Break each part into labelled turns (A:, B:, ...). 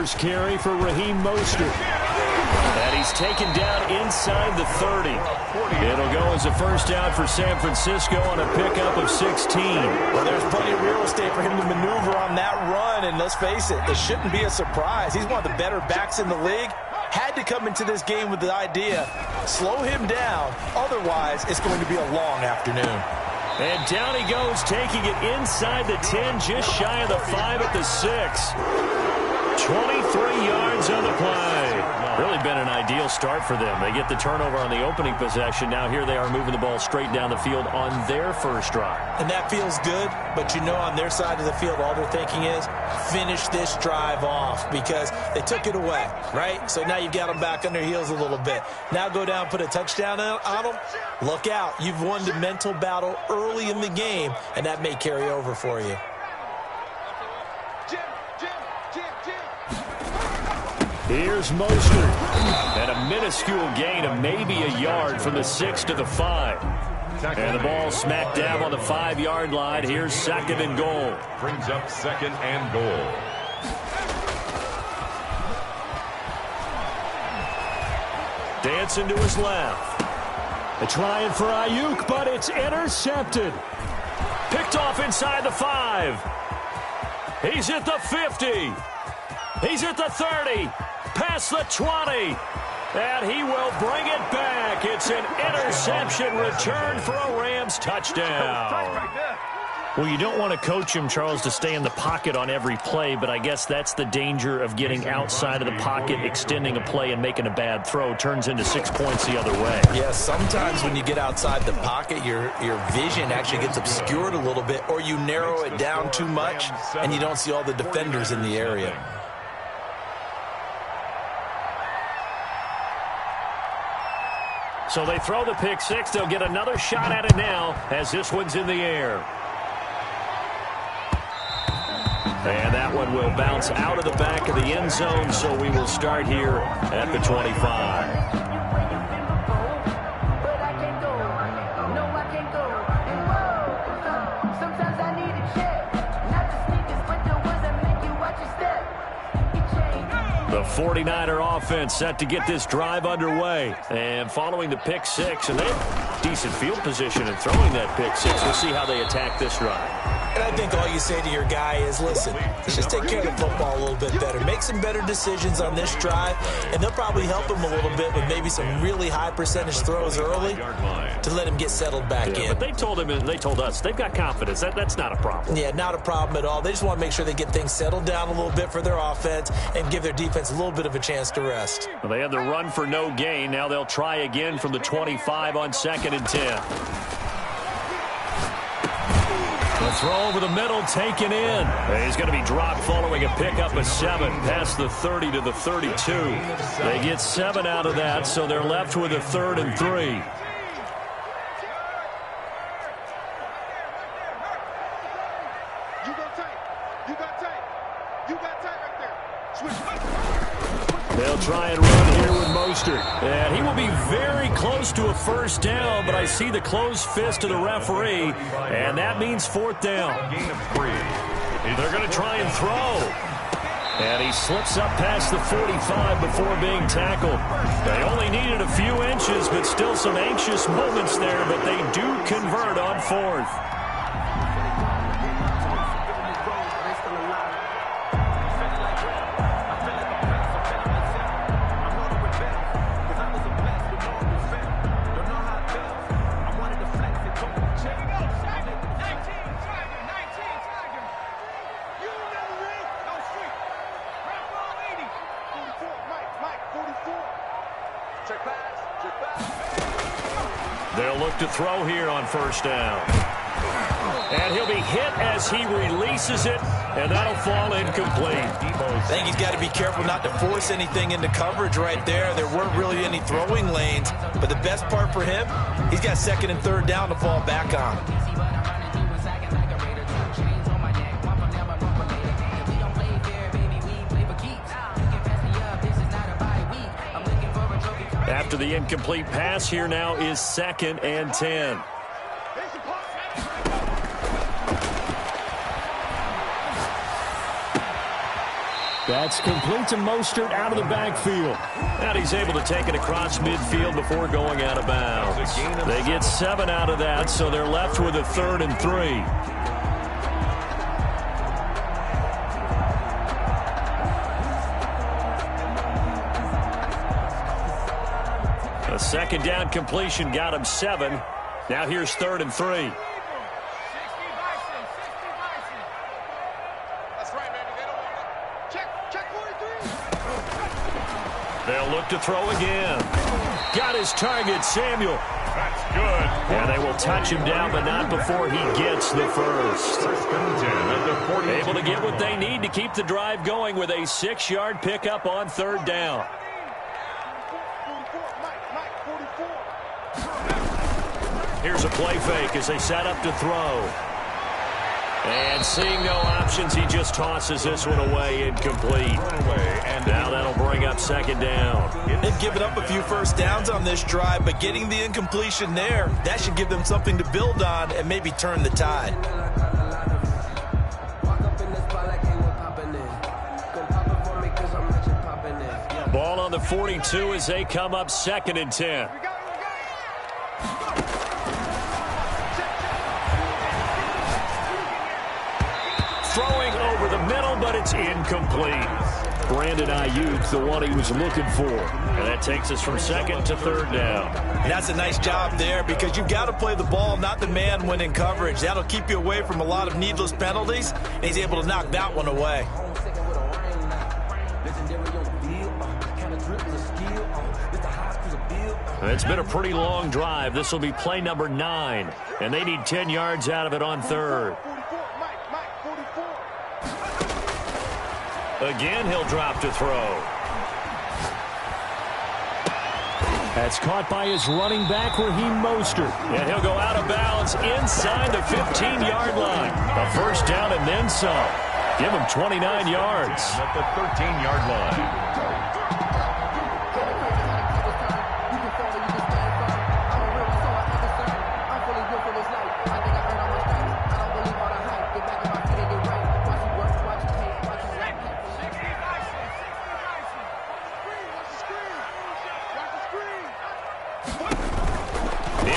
A: first carry for Raheem Mostert. And he's taken down inside the 30. It'll go as a first down for San Francisco on a pickup of 16.
B: Well, there's plenty of real estate for him to maneuver on that run, and let's face it, it shouldn't be a surprise. He's one of the better backs in the league. Had to come into this game with the idea, slow him down, otherwise it's going to be a long afternoon.
A: And down he goes, taking it inside the 10, just shy of the 5 at the 6. 23 yards on the play. Really been an ideal start for them. They get the turnover on the opening possession. Now here they are moving the ball straight down the field on their first drive.
B: And that feels good, but you know on their side of the field all they're thinking is finish this drive off because they took it away, right? So now you've got them back on their heels a little bit. Now go down, put a touchdown on them. Look out. You've won the mental battle early in the game, and that may carry over for you.
A: Here's Mostert. And a minuscule gain of maybe a yard from the 6 to the 5. And the ball smack dab on the 5-yard line. Here's 2nd and goal.
C: Brings up 2nd and goal.
A: Dancing to his left. They're trying for Ayuk, but it's intercepted. Picked off inside the 5. He's at the 50. He's at the 30. Past the 20. And he will bring it back. It's an interception return for a Rams touchdown. Well, you don't want to coach him, Charles, to stay in the pocket on every play, but I guess that's the danger of getting outside of the pocket, extending a play, and making a bad throw. Turns into 6 points the other way.
B: Yeah, sometimes when you get outside the pocket, your vision actually gets obscured a little bit, or you narrow it down too much, and you don't see all the defenders in the area.
A: So they throw the pick 6. They'll get another shot at it now as this one's in the air. And that one will bounce out of the back of the end zone, so we will start here at the 25. The 49er offense set to get this drive underway. And following the pick 6, and they have decent field position in throwing that pick 6. We'll see how they attack this drive.
B: And I think all you say to your guy is, listen, let's just take care of the football a little bit better. Make some better decisions on this drive, and they'll probably help him a little bit with maybe some really high percentage throws early to let him get settled back in.
A: But they told him and they told us they've got confidence. That's not a problem.
B: Yeah, not a problem at all. They just want to make sure they get things settled down a little bit for their offense and give their defense a little bit of a chance to rest.
A: Well, they had the run for no gain. Now they'll try again from the 25 on 2nd and 10. The throw over the middle taken in. He's going to be dropped following a pickup of 7 past the 30 to the 32. They get 7 out of that, so they're left with a 3rd and 3. They'll try and run here with Mostert. And he will be very close to a first down, but I see the closed fist of the referee, and that means 4th down. They're going to try and throw. And he slips up past the 45 before being tackled. They only needed a few inches, but still some anxious moments there, but they do convert on 4th. They'll look to throw here on 1st down. And he'll be hit as he releases it, and that'll fall incomplete.
B: I think he's got to be careful not to force anything into coverage right there. There weren't really any throwing lanes, but the best part for him, he's got 2nd and 3rd down to fall back on.
A: After the incomplete pass, here now is 2nd and 10. That's complete to Mostert out of the backfield. And he's able to take it across midfield before going out of bounds. They get 7 out of that, so they're left with a 3rd and 3. A second down completion got him 7. Now here's 3rd and 3. They'll look to throw again. Got his target, Samuel.
C: That's good.
A: And they will touch him down, but not before he gets the first. Able to get what they need to keep the drive going with a 6-yard pickup on 3rd down. Here's a play fake as they set up to throw. And seeing no options, he just tosses this one away, incomplete. And now that'll bring up 2nd down.
B: They've given up a few first downs on this drive, but getting the incompletion there, that should give them something to build on and maybe turn the tide.
A: Ball on the 42 as they come up 2nd and 10. Throwing over the middle, but it's incomplete. Brandon Ayuk, the one he was looking for. And that takes us from 2nd to 3rd down.
B: And that's a nice job there because you've got to play the ball, not the man when in coverage. That'll keep you away from a lot of needless penalties, and he's able to knock that one away.
A: It's been a pretty long drive. This will be play number 9, and they need 10 yards out of it on 3rd. Again, he'll drop to throw. That's caught by his running back, Raheem Mostert. And he'll go out of bounds inside the 15-yard line. A first down and then some. Give him 29 yards.
C: At the 13-yard line.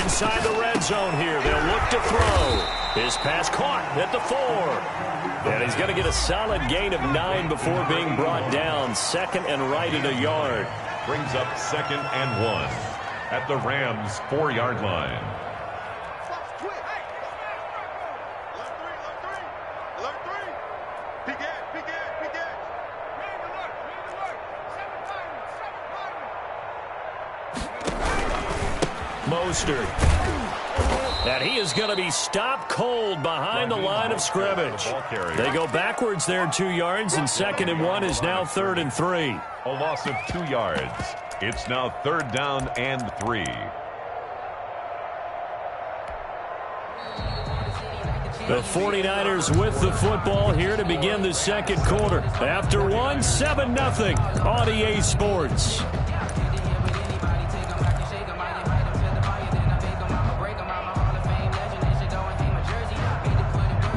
A: Inside the red zone here. They'll look to throw. His pass caught at the 4. And he's going to get a solid gain of 9 before being brought down. 2nd and right at a yard.
C: Brings up 2nd and 1 at the Rams' 4-yard line.
A: Mostert. And he is going to be stopped cold behind the line of scrimmage. They go backwards there 2 yards, and 2nd and 1 is now 3rd and 3.
C: A loss of 2 yards. It's now 3rd down and 3.
A: The 49ers with the football here to begin the 2nd quarter. After 1, 7-0 on EA Sports.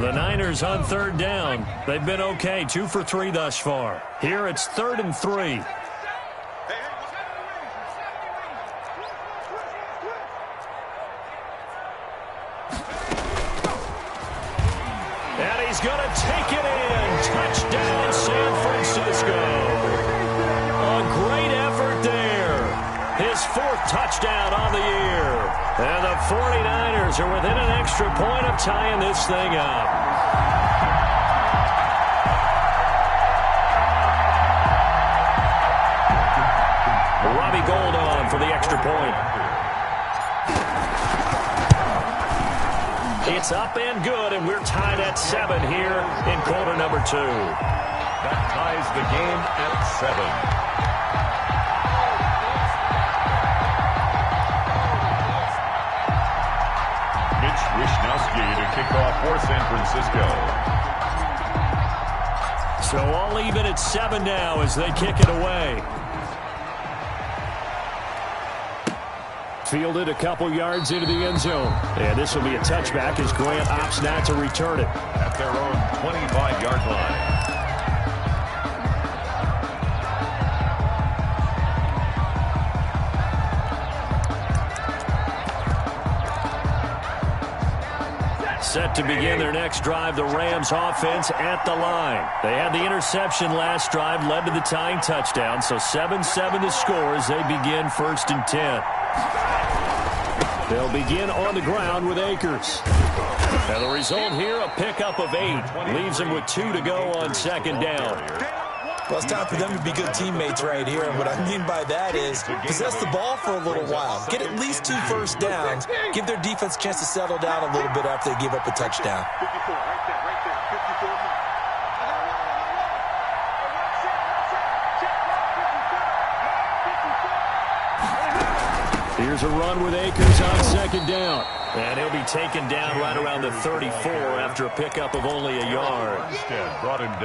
A: The Niners on 3rd down. They've been okay, 2 for 3 thus far. Here it's 3rd and 3. And he's going to take it in. Touchdown, San Francisco. A great effort there. His 4th touchdown on the year. And the 49ers are within an extra point of tying this thing up. Robbie Gould on for the extra point. It's up and good, and we're tied at 7 here in quarter number 2.
C: That ties the game at 7. Wishnowsky to kick off for San Francisco.
A: So all even at 7 now as they kick it away. Fielded a couple yards into the end zone. And this will be a touchback as Grant opts not to return it.
C: At their own 25-yard line.
A: Set to begin their next drive, the Rams offense at the line. They had the interception last drive, led to the tying touchdown, so 7-7 the score as they begin 1st and 10. They'll begin on the ground with Akers. And the result here, a pickup of 8. Leaves them with 2 to go on 2nd down.
B: Well, it's time for them to be good teammates right here. And what I mean by that is possess the ball for a little while. Get at least 2 first downs. Give their defense a chance to settle down a little bit after they give up a touchdown.
A: Here's a run with Akers on 2nd down. And he'll be taken down right around the 34 after a pickup of only a yard.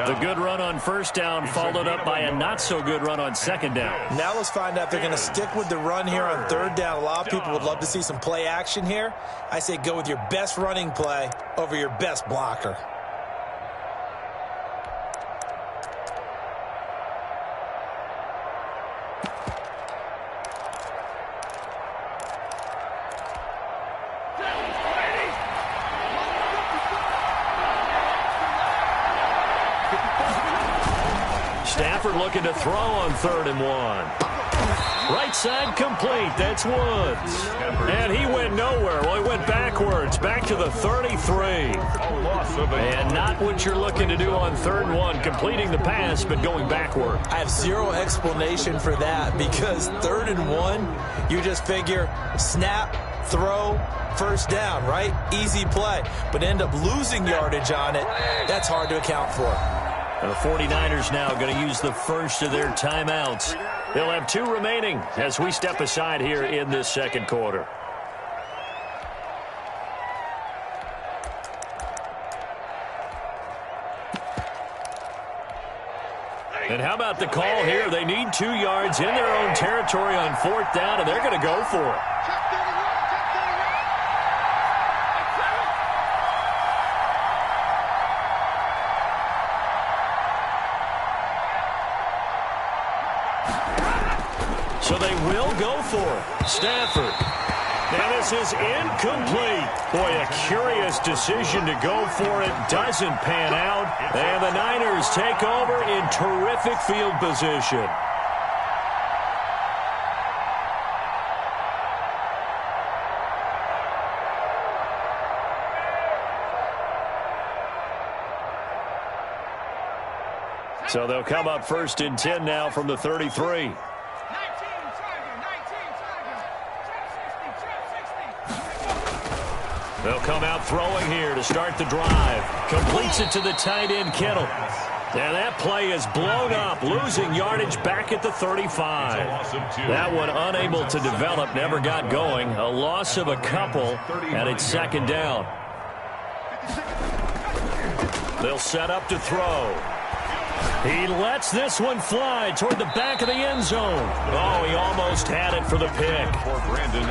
A: The good run on 1st down followed up by a not-so-good run on 2nd down.
B: Now let's find out if they're going to stick with the run here on 3rd down. A lot of people would love to see some play action here. I say go with your best running play over your best blocker.
A: Stafford looking to throw on 3rd and 1. Right side complete. That's Woods. And he went nowhere. Well, he went backwards. Back to the 33. And not what you're looking to do on 3rd and 1. Completing the pass, but going backward.
B: I have zero explanation for that because 3rd and 1, you just figure snap, throw, 1st down, right? Easy play. But end up losing yardage on it. That's hard to account for.
A: The 49ers now going to use the first of their timeouts. They'll have 2 remaining as we step aside here in this 2nd quarter. And how about the call here? They need 2 yards in their own territory on 4th down, and they're going to go for it. So they will go for it. Stafford. And this is incomplete. Boy, a curious decision to go for it. Doesn't pan out. And the Niners take over in terrific field position. So they'll come up 1st and 10 now from the 33. They'll come out throwing here to start the drive. Completes it to the tight end, Kittle. And that play is blown up, losing yardage back at the 35. That one unable to develop, never got going. A loss of a couple, and it's 2nd down. They'll set up to throw. He lets this one fly toward the back of the end zone. Oh, he almost had it for the pick.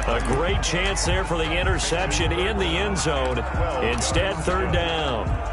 A: A great chance there for the interception in the end zone. Instead, 3rd down.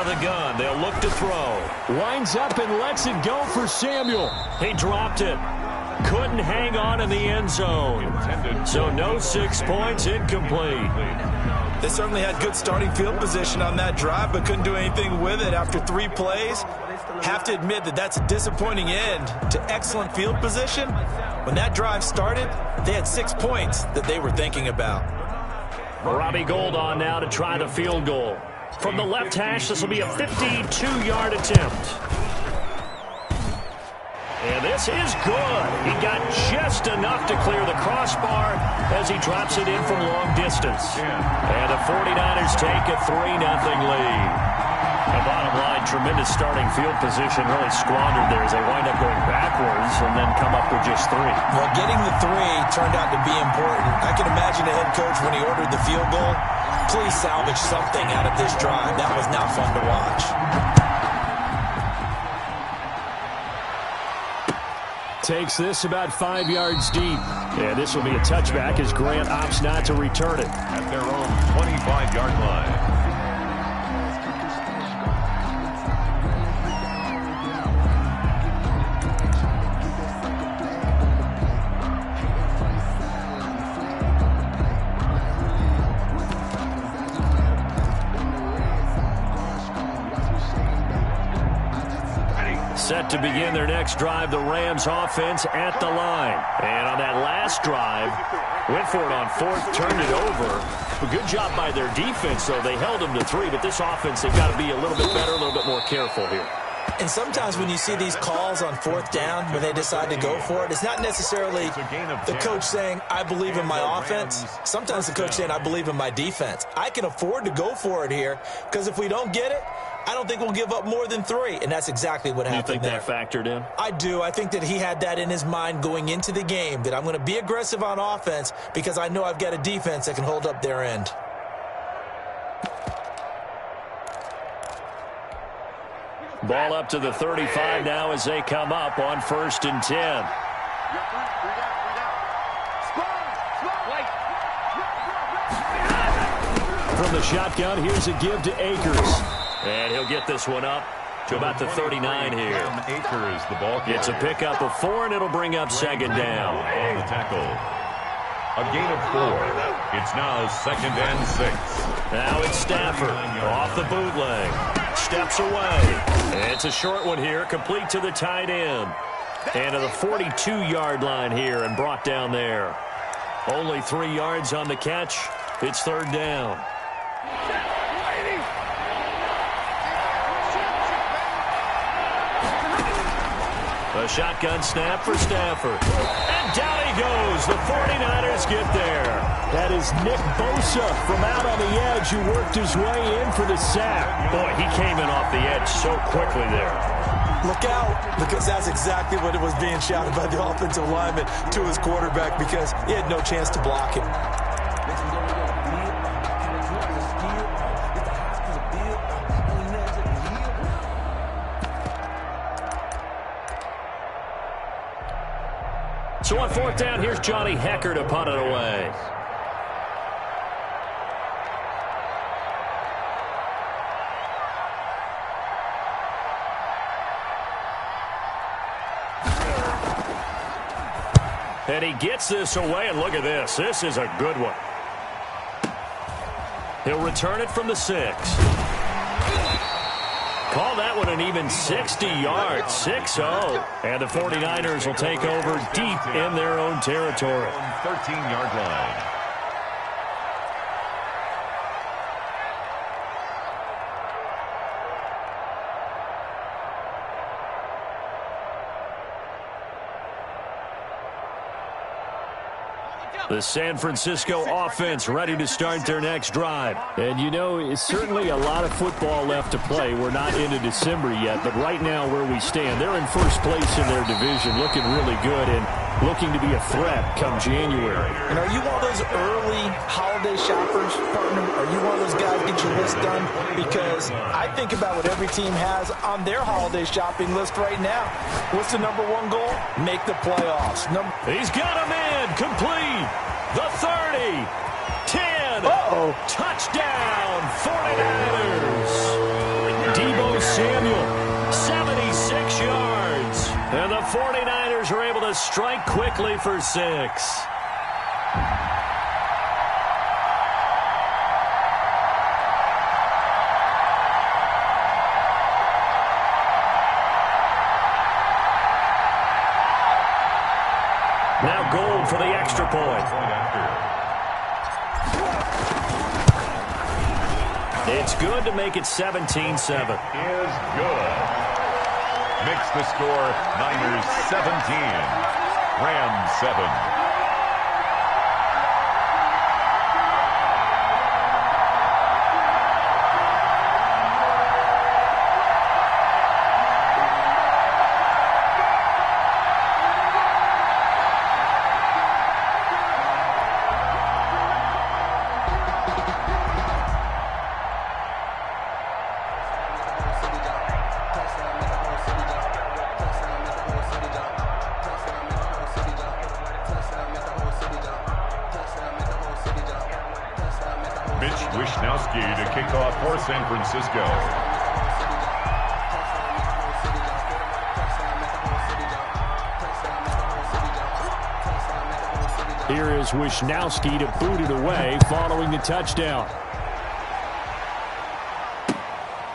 A: The gun. They'll look to throw. Winds up and lets it go for Samuel. He dropped it. Couldn't hang on in the end zone. So no 6 points, incomplete.
B: They certainly had good starting field position on that drive, but couldn't do anything with it after 3 plays. Have to admit that that's a disappointing end to excellent field position. When that drive started, they had 6 points that they were thinking about.
A: Robbie Gould on now to try the field goal. From the left hash, this will be a 52-yard attempt. And this is good. He got just enough to clear the crossbar as he drops it in from long distance. And the 49ers take a 3-0 lead. The bottom line, tremendous starting field position, really squandered there as they wind up going backwards and then come up with just 3.
B: Well, getting the 3 turned out to be important. I can imagine the head coach when he ordered the field goal. Please salvage something out of this drive. That was not fun to watch.
A: Takes this about 5 yards deep. And this will be a touchback as Grant opts not to return it.
C: At their own 25-yard line.
A: Set to begin their next drive, the Rams offense at the line. And on that last drive, went for it on fourth, turned it over. A good job by their defense, though. They held them to 3, but this offense, they've got to be a little bit better, a little bit more careful here.
B: And sometimes when you see these calls on fourth down, when they decide to go for it, it's not necessarily the coach saying, I believe in my offense. Sometimes the coach saying, I believe in my defense. I can afford to go for it here because if we don't get it, I don't think we'll give up more than 3, and that's exactly what happened there.
A: You think that factored in?
B: I do. I think that he had that in his mind going into the game, that I'm going to be aggressive on offense because I know I've got a defense that can hold up their end.
A: Ball up to the 35 now as they come up on 1st and 10. From the shotgun, here's a give to Akers. And he'll get this one up to about the 39 here.
C: Akers, the ball carrier.
A: It's a pickup of 4, and it'll bring up 2nd down.
C: On the tackle. A gain of 4. It's now 2nd and 6.
A: Now it's Stafford off the bootleg. Steps away. It's a short one here, complete to the tight end. And to the 42-yard line here and brought down there. Only 3 yards on the catch. It's 3rd down. A shotgun snap for Stafford. And down he goes. The 49ers get there. That is Nick Bosa from out on the edge who worked his way in for the sack. Boy, he came in off the edge so quickly there.
B: Look out, because that's exactly what it was being shouted by the offensive lineman to his quarterback because he had no chance to block him.
A: So on 4th down, here's Johnny Hekker to punt it away. And he gets this away, and look at this. This is a good one. He'll return it from the 6. Call that one an even 60 yards, 6-0. And the 49ers will take over deep in their own territory.
C: 13-yard line.
A: The San Francisco offense ready to start their next drive. And, you know, it's certainly a lot of football left to play. We're not into December yet, but right now where we stand, they're in first place in their division, looking really good and looking to be a threat come January.
B: And are you one of those early holiday shoppers, partner? Are you one of those guys get your list done? Because I think about what every team has on their holiday shopping list right now. What's the number 1 goal? Make the playoffs.
A: He's got him in, complete. The 30, 10, touchdown, 49ers. Deebo Samuel, 76 yards. And the 49ers are able to strike quickly for 6. Now Gold for the extra point. It's good to make it 17-7.
C: Is good. Makes the score Niners 17, Rams 7. Wisniewski to kick off for San Francisco.
A: Here is Wisniewski to boot it away following the touchdown.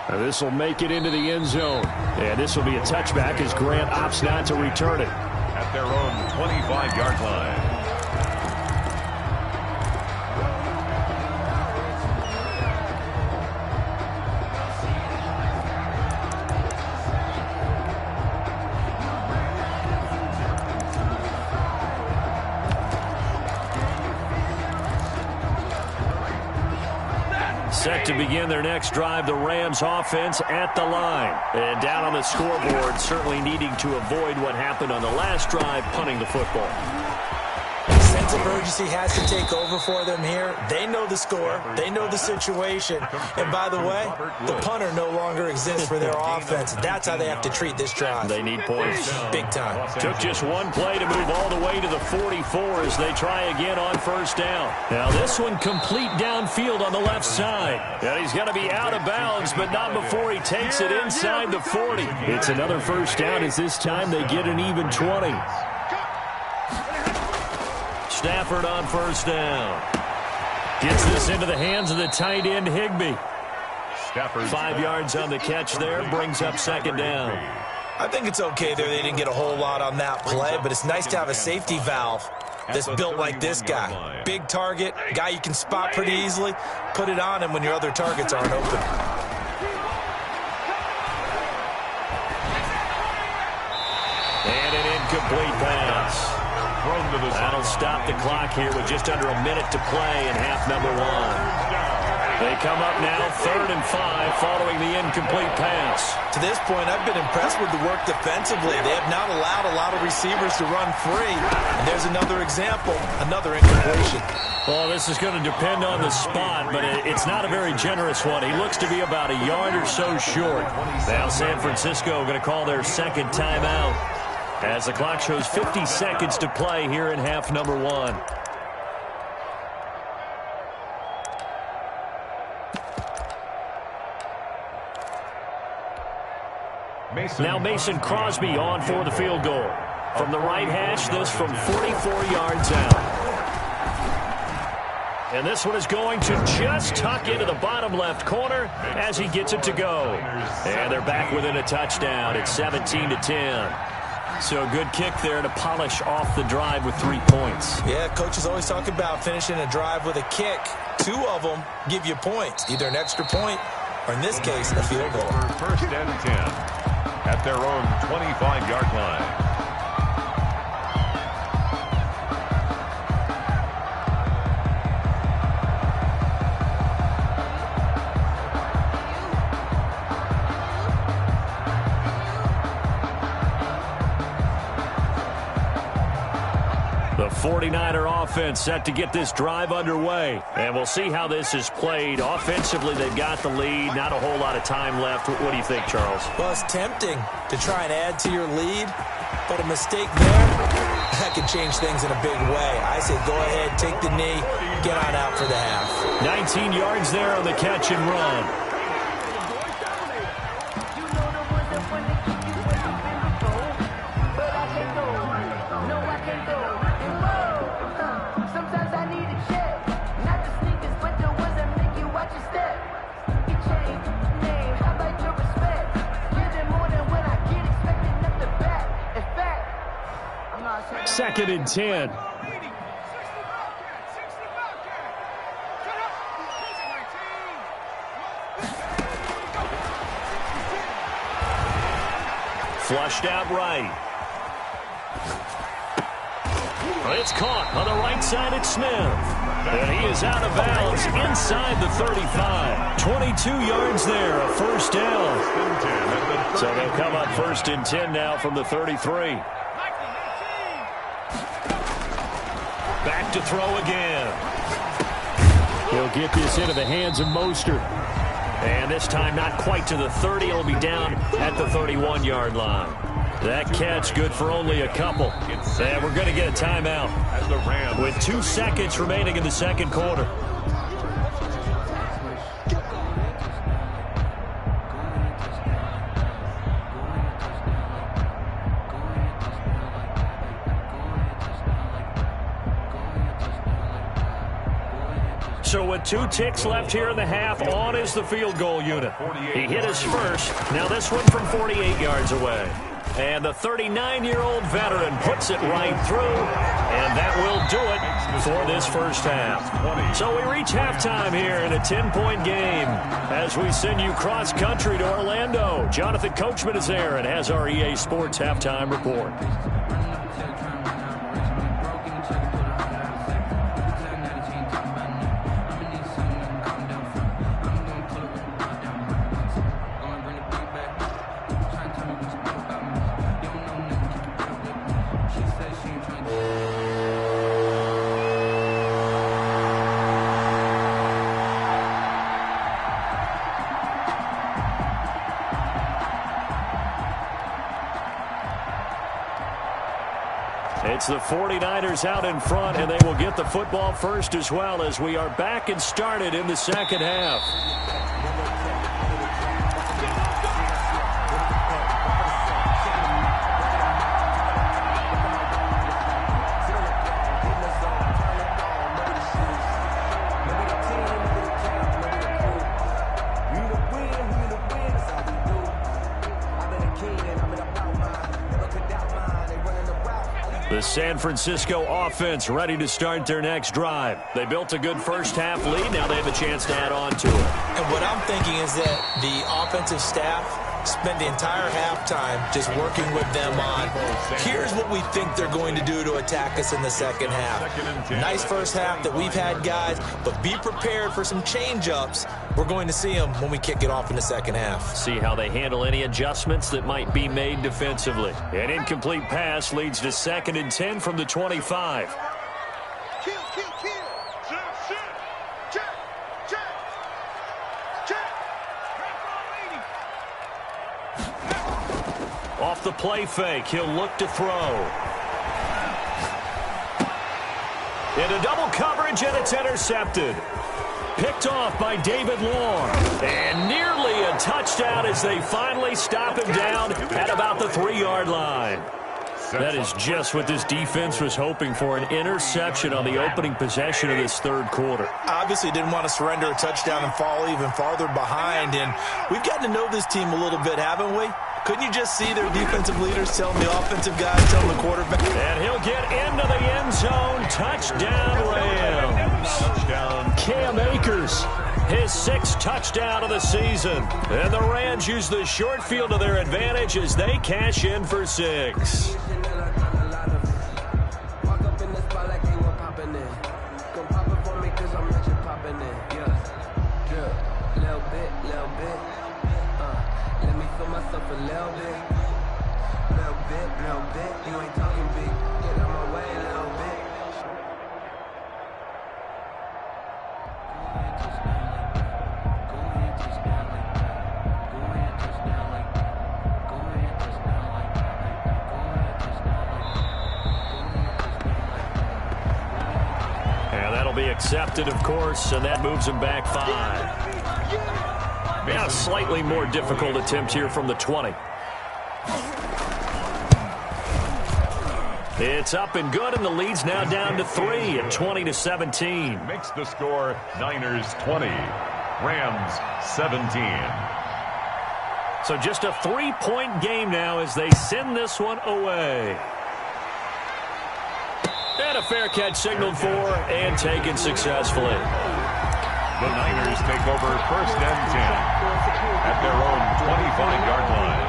A: This will make it into the end zone. And this will be a touchback as Grant opts not to return it.
C: At their own 25-yard line.
A: Set to begin their next drive, the Rams offense at the line. And down on the scoreboard, certainly needing to avoid what happened on the last drive, punting the football.
B: Sense of urgency has to take over for them here. They know the score. They know the situation. And by the way, the punter no longer exists for their offense. That's how they have to treat this drive.
A: They need points.
B: Big time.
A: Took just one play to move all the way to the 44 as they try again on first down. Now this one complete downfield on the left side. And he's going to be out of bounds, but not before he takes it inside the 40. It's another first down as this time they get an even 20. Stafford on first down. Gets this into the hands of the tight end, Higbee.
C: Stafford
A: 5 yards on the catch there, brings up second down.
B: I think it's okay there. They didn't get a whole lot on that play, but it's nice to have a safety valve that's built like this guy. Big target, guy you can spot pretty easily. Put it on him when your other targets aren't open.
A: And an incomplete pass. That'll stop the clock here with just under a minute to play in half number one. They come up now 3rd and 5 following the incomplete pass.
B: To this point, I've been impressed with the work defensively. They have not allowed a lot of receivers to run free. And there's another example, another incompletion.
A: Well, this is going to depend on the spot, but it's not a very generous one. He looks to be about a yard or so short. Now San Francisco going to call their second timeout as the clock shows 50 seconds to play here in half number one. Now Mason Crosby on for the field goal. From the right hash, this from 44 yards out. And this one is going to just tuck into the bottom left corner as he gets it to go. And they're back within a touchdown. It's 17-10. So a good kick there to polish off the drive with 3 points.
B: Yeah, coaches always talk about finishing a drive with a kick. 2 of them give you points, either an extra point or, in this case, a field goal.
C: First and 10 at their own 25-yard line.
A: The 49er offense set to get this drive underway. And we'll see how this is played. Offensively, they've got the lead. Not a whole lot of time left. What do you think, Charles?
B: Well, it's tempting to try and add to your lead, but a mistake there, that could change things in a big way. I say go ahead, take the knee, get on out for the half.
A: 19 yards there on the catch and run. Second and 10. Flushed out right. It's caught on the right side at Smith. And he is out of bounds inside the 35. 22 yards there, a first down. So they'll come up 1st and 10 now from the 33. Back to throw again. He'll get this into the hands of Mostert. And this time not quite to the 30. He'll be down at the 31-yard line. That catch good for only a couple. And we're going to get a timeout with 2 seconds remaining in the second quarter. So with 2 ticks left here in the half, on is the field goal unit. He hit his first. Now this one from 48 yards away. And the 39-year-old veteran puts it right through, and that will do it for this first half. So we reach halftime here in a 10-point game as we send you cross-country to Orlando. Jonathan Coachman is there and has our EA Sports halftime report. It's the 49ers out in front, and they will get the football first as well as we are back and started in the second half. The San Francisco offense ready to start their next drive. They built a good first half lead. Now they have a chance to add on to it.
B: And what I'm thinking is that the offensive staff spent the entire halftime just working with them on, here's what we think they're going to do to attack us in the second half. Nice first half that we've had, guys, but be prepared for some change-ups. We're going to see them when we kick it off in the second half.
A: See how they handle any adjustments that might be made defensively. An incomplete pass leads to 2nd and 10 from the 25. Off the play fake, he'll look to throw. Into double coverage, and it's intercepted. Picked off by David Long. And nearly a touchdown as they finally stop him down at about the 3-yard line. That is just what this defense was hoping for, an interception on the opening possession of this third quarter.
B: Obviously didn't want to surrender a touchdown and fall even farther behind, and we've gotten to know this team a little bit, haven't we? Couldn't you just see their defensive leaders telling the offensive guys, telling the quarterback?
A: And he'll get into the end zone. Touchdown, Rams. Touchdown. Cam Akers, his 6th touchdown of the season. And the Rams use the short field to their advantage as they cash in for 6. Accepted, of course, and that moves him back 5. Now a slightly more difficult attempt here from the 20. It's up and good, and the lead's now down to 3 at 20-17.
C: Makes the score Niners 20, Rams 17.
A: So just a 3-point game now as they send this one away. And a fair catch signaled for and taken successfully.
C: The Niners take over 1st and 10 at their own 25-yard line.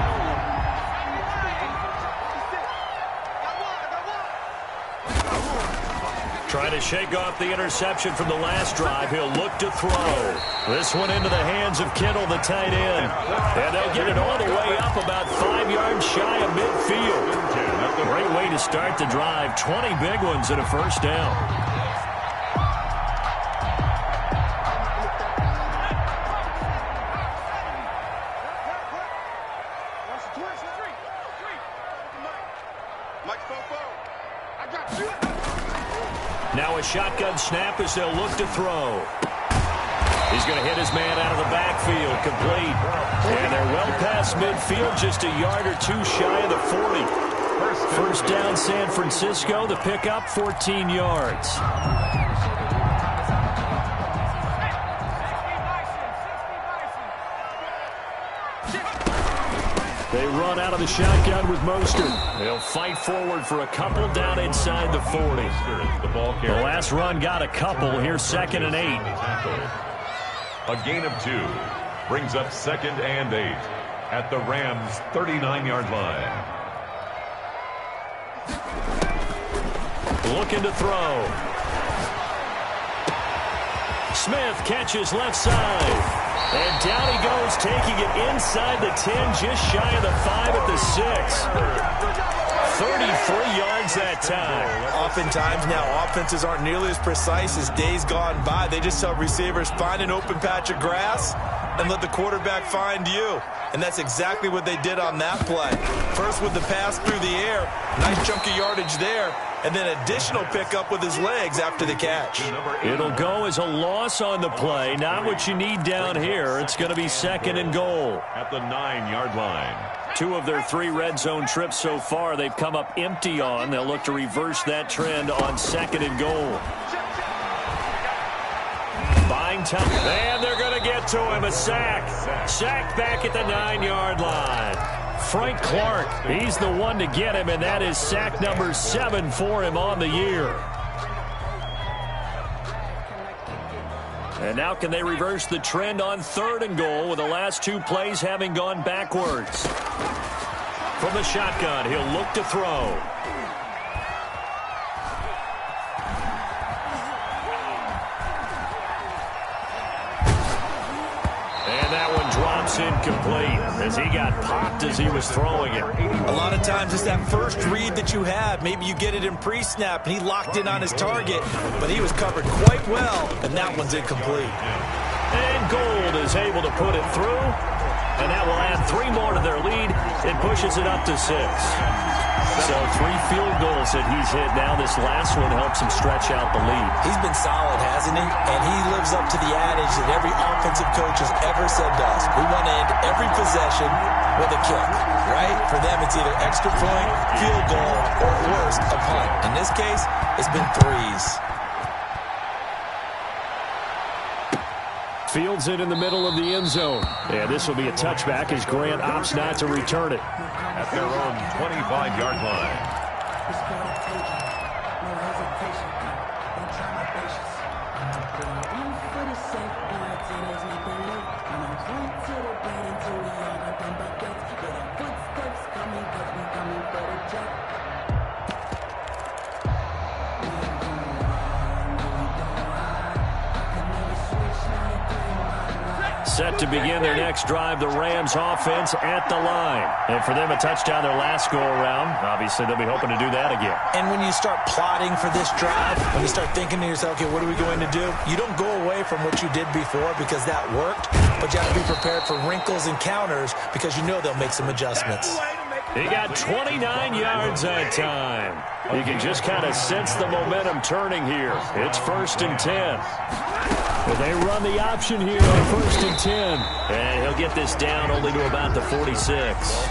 A: Trying to shake off the interception from the last drive. He'll look to throw. This one into the hands of Kittle, the tight end. And they'll get it all the way up about 5 yards shy of midfield. Great way to start the drive. 20 big ones and a first down. Now a shotgun snap as they'll look to throw. He's going to hit his man out of the backfield, complete. And they're well past midfield, just a yard or 2 shy of the 40. First down, San Francisco. The pickup, 14 yards. They run out of the shotgun with Mostert. They'll fight forward for a couple down inside the 40. The last run got a couple. Here's 2nd and 8.
C: A gain of 2 brings up 2nd and 8 at the Rams' 39-yard line.
A: Looking to throw. Smith catches left side. And down he goes, taking it inside the 10, just shy of the 5 at the 6. 33 yards that time.
B: Oftentimes now, offenses aren't nearly as precise as days gone by. They just tell receivers, find an open patch of grass and let the quarterback find you. And that's exactly what they did on that play. First with the pass through the air, nice chunk of yardage there, and then additional pickup with his legs after the catch.
A: It'll go as a loss on the play, not what you need down here. It's going to be 2nd and goal.
C: At the 9-yard line.
A: 2 of their 3 red zone trips so far they've come up empty on. They'll look to reverse that trend on 2nd and goal. Buying time. And they're going to get to him. A sack. Sack back at the 9-yard line. Frank Clark, he's the one to get him, and that is sack number 7 for him on the year. And now can they reverse the trend on 3rd and goal with the last 2 plays having gone backwards? From the shotgun, he'll look to throw. Incomplete as he got popped as he was throwing it.
B: A lot of times it's that first read that you have. Maybe you get it in pre-snap and he locked in on his target, but he was covered quite well, and that one's incomplete.
A: And Gould is able to put it through, and that will add 3 more to their lead. It pushes it up to 6. So 3 field goals that he's hit now. This last one helps him stretch out the lead.
B: He's been solid, hasn't he? And he lives up to the adage that every offensive coach has ever said to us. We want to end every possession with a kick, right? For them, it's either extra point, field goal, or at worst, a punt. In this case, it's been 3s.
A: Fields it in the middle of the end zone. And this will be a touchback as Grant opts not to return it.
C: At their own 25-yard line.
A: Set to begin their next drive, the Rams offense at the line. And for them, a touchdown their last go-around. Obviously, they'll be hoping to do that again.
B: And when you start plotting for this drive, when you start thinking to yourself, okay, what are we going to do? You don't go away from what you did before because that worked, but you have to be prepared for wrinkles and counters because you know they'll make some adjustments.
A: He got 29 yards that time. You can just kind of sense the momentum turning here. It's 1st and 10. Well, they run the option here on 1st and 10. And he'll get this down only to about the 46.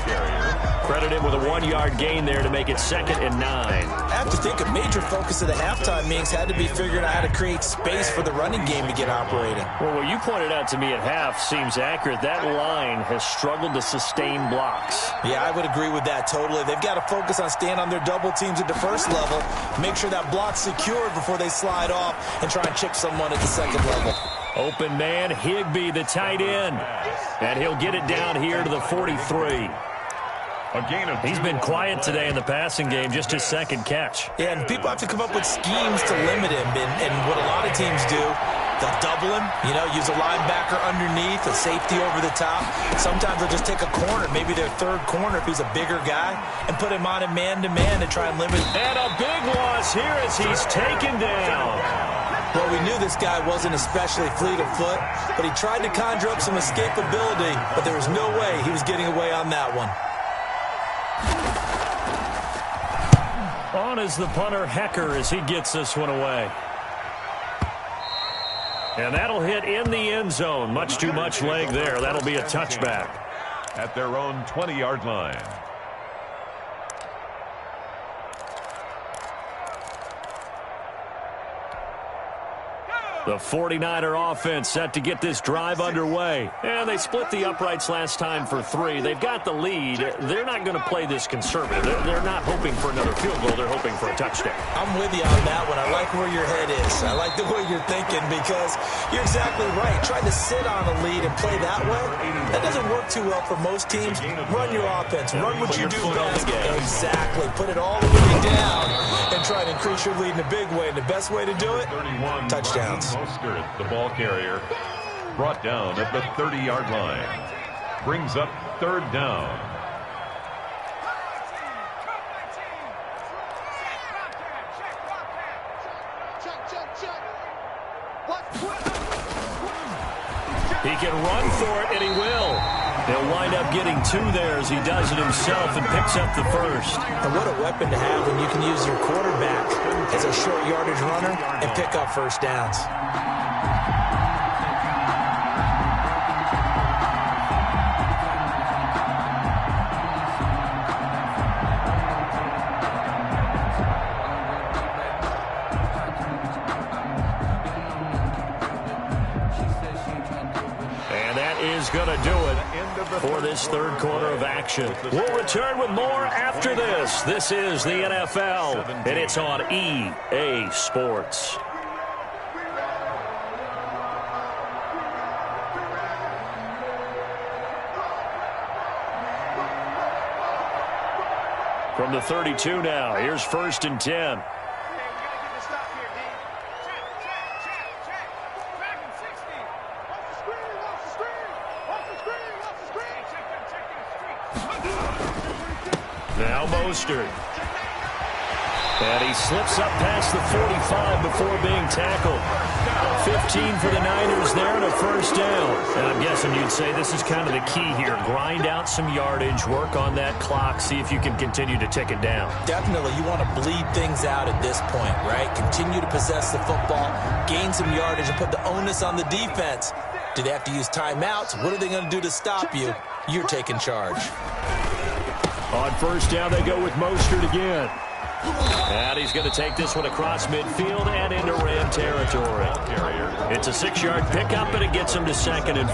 A: Credit him with a 1-yard gain there to make it 2nd and 9.
B: I have to think a major focus of the halftime meetings had to be figuring out how to create space for the running game to get operating.
A: Well, what you pointed out to me at half seems accurate. That line has struggled to sustain blocks.
B: Yeah, I would agree with that totally. They've got to focus on staying on their double teams at the first level, make sure that block's secured before they slide off and try and chip someone at the second level.
A: Open man, Higbee, the tight end. And he'll get it down here to the 43. He's been quiet today in the passing game, just his 2nd catch.
B: Yeah, and people have to come up with schemes to limit him. And what a lot of teams do, they'll double him, use a linebacker underneath, a safety over the top. Sometimes they'll just take a corner, maybe their 3rd corner if he's a bigger guy, and put him on a man-to-man to try and limit.
A: And a big loss here as he's taken down.
B: Well, we knew this guy wasn't especially fleet of foot, but he tried to conjure up some escapability, but there was no way he was getting away on that one.
A: On is the punter, Hecker, as he gets this one away. And that'll hit in the end zone. Much too much leg there. That'll be a touchback.
C: At their own 20-yard line.
A: The 49er offense set to get this drive underway. And they split the uprights last time for 3. They've got the lead. They're not going to play this conservative. They're not hoping for another field goal. They're hoping for a touchdown.
B: I'm with you on that one. I like where your head is. I like the way you're thinking because you're exactly right. Trying to sit on a lead and play that way, that doesn't work too well for most teams. Run your offense. Run what you do best. Exactly. Put it all the way down and try to increase your lead in a big way. And the best way to do it, touchdowns.
C: Mostert, the ball carrier, brought down at the 30-yard line. Brings up 3rd down.
A: He can run for it, and he will. He'll wind up getting 2 there as he does it himself and picks up the first.
B: And what a weapon to have when you can use your quarterback as a short yardage runner and pick up first downs.
A: Going to do it for this 3rd quarter of action. We'll return with more after this. This is the NFL, and it's on EA Sports. From the 32 now, here's 1st and 10. Now Mostert. And he slips up past the 45 before being tackled. 15 for the Niners there and a first down. And I'm guessing you'd say this is kind of the key here. Grind out some yardage, work on that clock, see if you can continue to tick it down.
B: Definitely. You want to bleed things out at this point, right? Continue to possess the football, gain some yardage, and put the onus on the defense. Do they have to use timeouts? What are they going to do to stop you? You're taking charge.
A: On first down, they go with Mostert again. And he's going to take this one across midfield and into Ram territory. It's a 6-yard pickup, and it gets him to 2nd and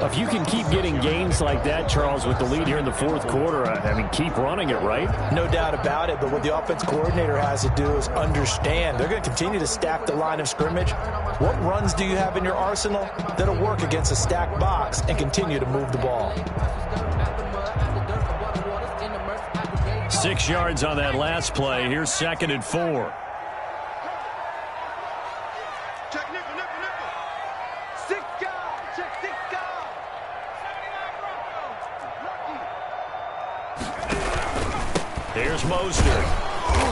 A: 4.
D: If you can keep getting gains like that, Charles, with the lead here in the 4th quarter, I mean, keep running it, right?
B: No doubt about it, but what the offense coordinator has to do is understand. They're going to continue to stack the line of scrimmage. What runs do you have in your arsenal that'll work against a stacked box and continue to move the ball?
A: 6 yards on that last play. Here's 2nd and 4. Here's Mostert.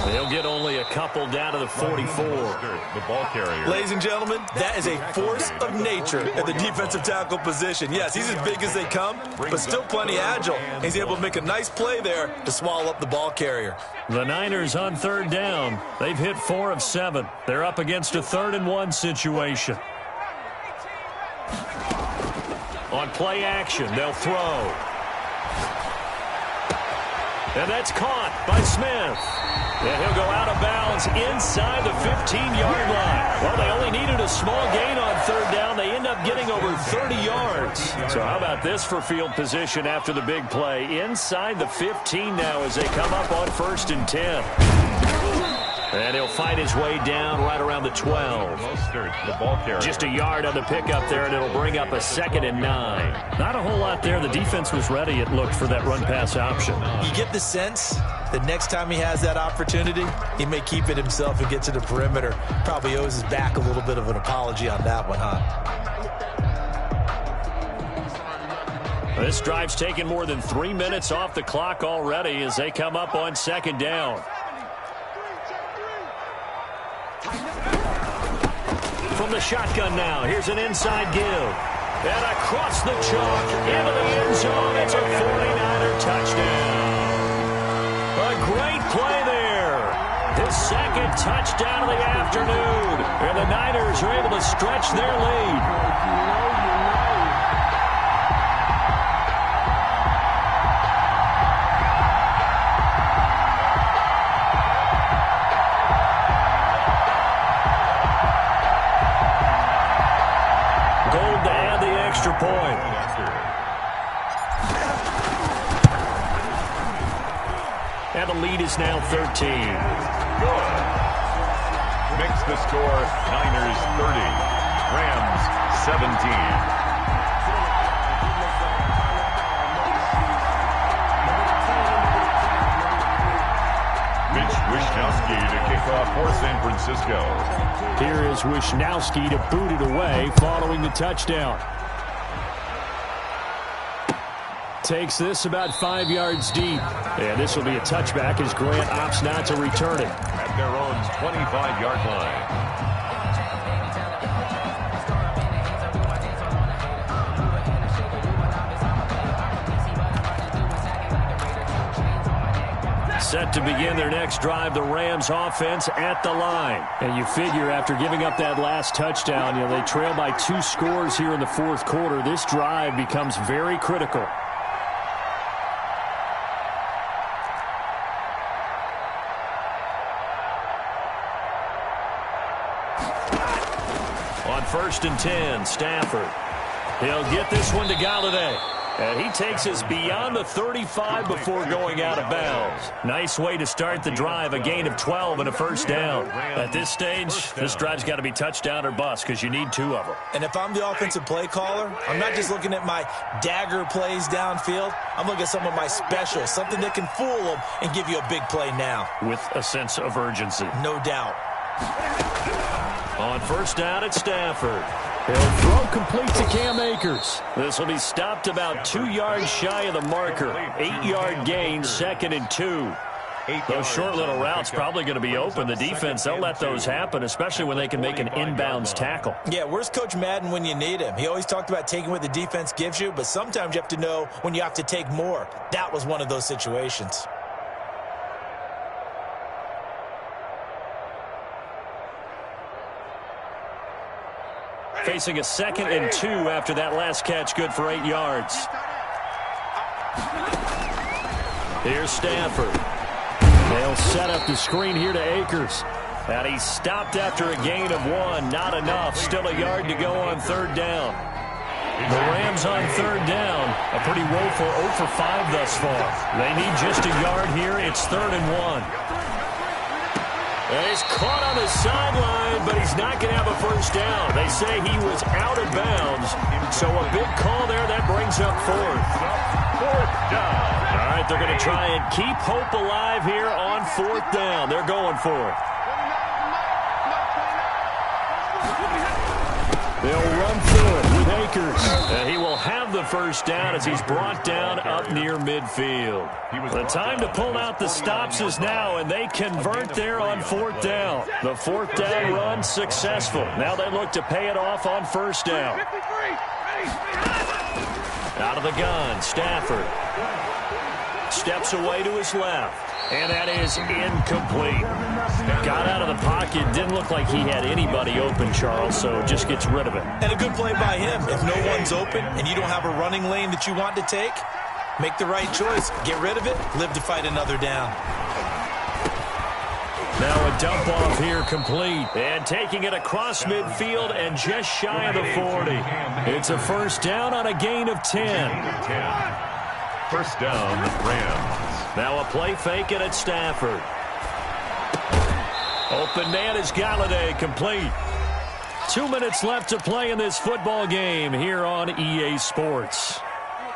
A: They'll get only a couple down to the 44.
C: The ball carrier.
B: Ladies and gentlemen, that is a force of nature at the defensive tackle position. Yes, he's as big as they come, but still plenty agile. He's able to make a nice play there to swallow up the ball carrier.
A: The Niners on 3rd down. They've hit 4 of 7. They're up against a 3rd and 1 situation. On play action, they'll throw. And that's caught by Smith. And he'll go out of bounds inside the 15-yard line. Well, they only needed a small gain on 3rd down. They end up getting over 30 yards. So how about this for field position after the big play? Inside the 15 now as they come up on 1st and 10. And he'll fight his way down right around the 12.
C: Mostert, the ball carrier.
A: Just a yard on the pickup there, and it'll bring up a 2nd and 9. Not a whole lot there. The defense was ready, it looked, for that run-pass option.
B: You get the sense that next time he has that opportunity, he may keep it himself and get to the perimeter. Probably owes his back a little bit of an apology on that one, huh?
A: This drive's taken more than 3 minutes off the clock already as they come up on 2nd down. From the shotgun now, here's an inside give. And across the chalk, into the end zone, it's a 49er touchdown. A great play there. His 2nd touchdown of the afternoon. And the Niners are able to stretch their lead. the lead is now 13.
C: Good. Makes the score Niners 30, Rams 17. Wishnowsky to kick off for San Francisco.
A: Here is Wishnowsky to boot it away following the touchdown. Takes this about 5 yards deep. And this will be a touchback as Grant opts not to return it.
C: At their own 25-yard line.
A: Set to begin their next drive, the Rams offense at the line. And you figure after giving up that last touchdown, they trail by 2 scores here in the fourth quarter. This drive becomes very critical. On 1st and 10, Stafford. He'll get this one to Galladay. And he takes us beyond the 35 before going out of bounds. Nice way to start the drive, a gain of 12 and a first down. At this stage, this drive's got to be touchdown or bust because you need 2 of them.
B: And if I'm the offensive play caller, I'm not just looking at my dagger plays downfield. I'm looking at some of my specials, something that can fool them and give you a big play now.
A: With a sense of urgency.
B: No doubt.
A: On 1st down, it's Stafford. He'll throw complete to Cam Akers. This will be stopped about 2 yards shy of the marker. 8-yard gain, 2nd and 2. Those short little routes probably going to be open. The defense, they'll let those happen, especially when they can make an inbounds tackle.
B: Yeah, where's Coach Madden when you need him? He always talked about taking what the defense gives you, but sometimes you have to know when you have to take more. That was one of those situations.
A: Facing a 2nd and 2 after that last catch, good for 8 yards. Here's Stafford. They'll set up the screen here to Akers. And he's stopped after a gain of 1. Not enough. Still a yard to go on 3rd down. The Rams on 3rd down. A pretty woeful 0 for 5 thus far. They need just a yard here. It's 3rd and 1. And he's caught on the sideline, but he's not going to have a first down. They say he was out of bounds. So a big call there. That brings up 4th.
C: 4th down.
A: All right, they're going to try and keep hope alive here on 4th down. They're going for it. They'll run through it with Akers. And he will have the first down as he's brought down up near midfield. The time to pull out the stops is now, and they convert there on 4th down. The 4th down run successful. Now they look to pay it off on 1st down. Out of the gun, Stafford. Steps away to his left. And that is incomplete. Got out of the pocket. Didn't look like he had anybody open, Charles, so just gets rid of it.
B: And a good play by him. If no one's open and you don't have a running lane that you want to take, make the right choice. Get rid of it. Live to fight another down.
A: Now a dump off here complete. And taking it across midfield and just shy of the 40. It's a first down on a gain of 10.
C: First down, Rams.
A: Now a play fake and it's Stafford. Open man is Galladay, complete. 2 minutes left to play in this football game here on EA Sports.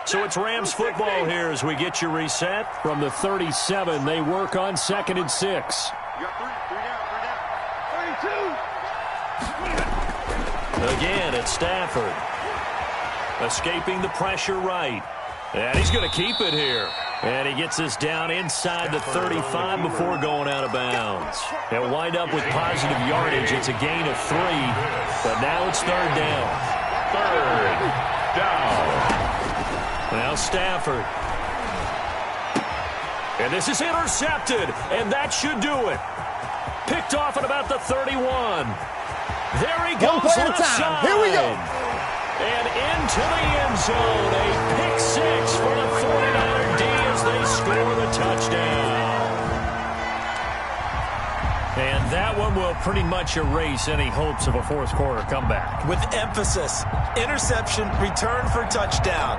A: So it's Rams football here as we get you reset. From the 37, they work on 2nd and 6. Again, it's Stafford. Escaping the pressure right. And he's going to keep it here. And he gets this down inside the 35 before going out of bounds. They'll wind up with positive yardage. It's a gain of 3. But now it's 3rd down.
C: 3rd down.
A: Now Stafford. And this is intercepted. And that should do it. Picked off at about the 31. There he goes left side.
E: Here we go.
A: And into the end zone. A pick 6 for the 49er D as they score the touchdown. And that one will pretty much erase any hopes of a fourth quarter comeback.
B: With emphasis, interception, return for touchdown.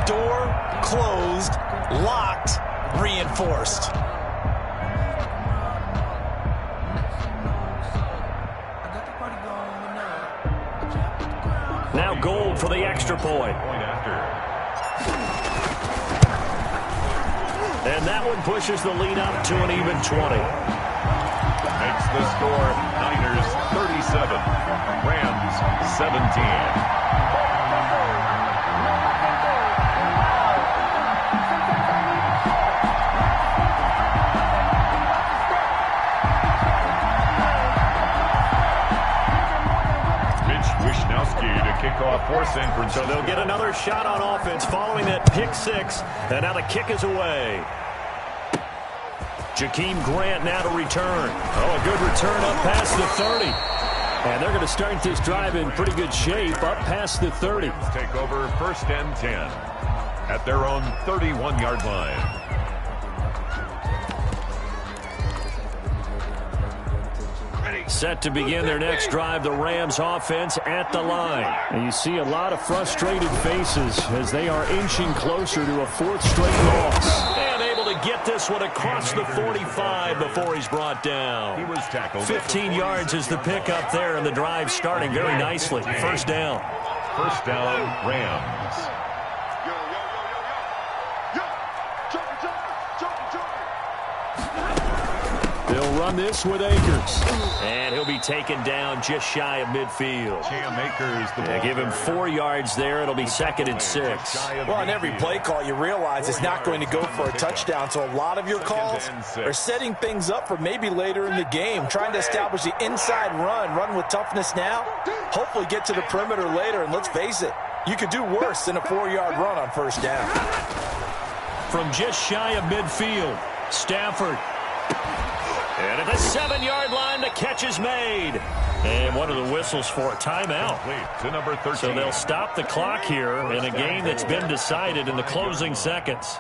B: Door closed, locked, reinforced.
A: Now Gold for the extra point. And that one pushes the lead up to an even 20.
C: Makes the score Niners 37, Rams 17. Kickoff for San Francisco.
A: So they'll get another shot on offense following that pick six. And now the kick is away. Jakeem Grant now to return. Oh, a good return up past the 30. And they're going to start this drive in pretty good shape up past the 30.
C: Take over first and 10 at their own 31-yard line.
A: Set to begin their next drive, the Rams offense at the line. And you see a lot of frustrated faces as they are inching closer to a fourth straight loss. And able to get this one across the 45 before he's brought down.
C: He was tackled.
A: 15 yards is the pickup there, and the drive starting very nicely. First down.
C: First down, Rams.
A: They'll run this with Akers. And he'll be taken down just shy of midfield.
C: Cam Akers.
A: Give him 4 yards there. It'll be 2nd and 6.
B: Well, on every play call, you realize it's not going to go for a touchdown. So a lot of your calls are setting things up for maybe later in the game, trying to establish the inside run with toughness now, hopefully get to the perimeter later. And let's face it, you could do worse than a 4-yard run on first down.
A: From just shy of midfield, Stafford. And at the 7-yard line, the catch is made. And one of the whistles for a timeout.
C: To number 13.
A: So they'll stop the clock here in a game that's been decided in the closing seconds.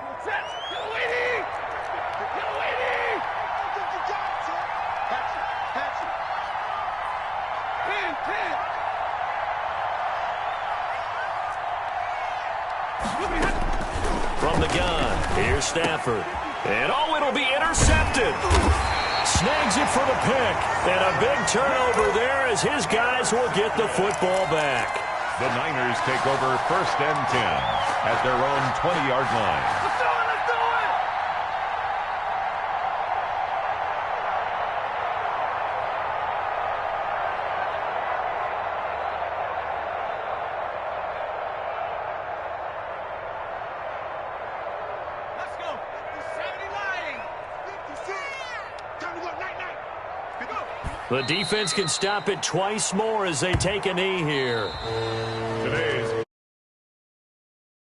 A: From the gun, here's Stafford. And it'll be intercepted. Snags it for the pick. And a big turnover there as his guys will get the football back.
C: The Niners take over first and 10 at their own 20-yard line.
E: Let's do it! Let's do it! Let's go! 79! 56! Time to go, night-night! Go!
A: The defense can stop it twice more as they take a knee here.
C: Today's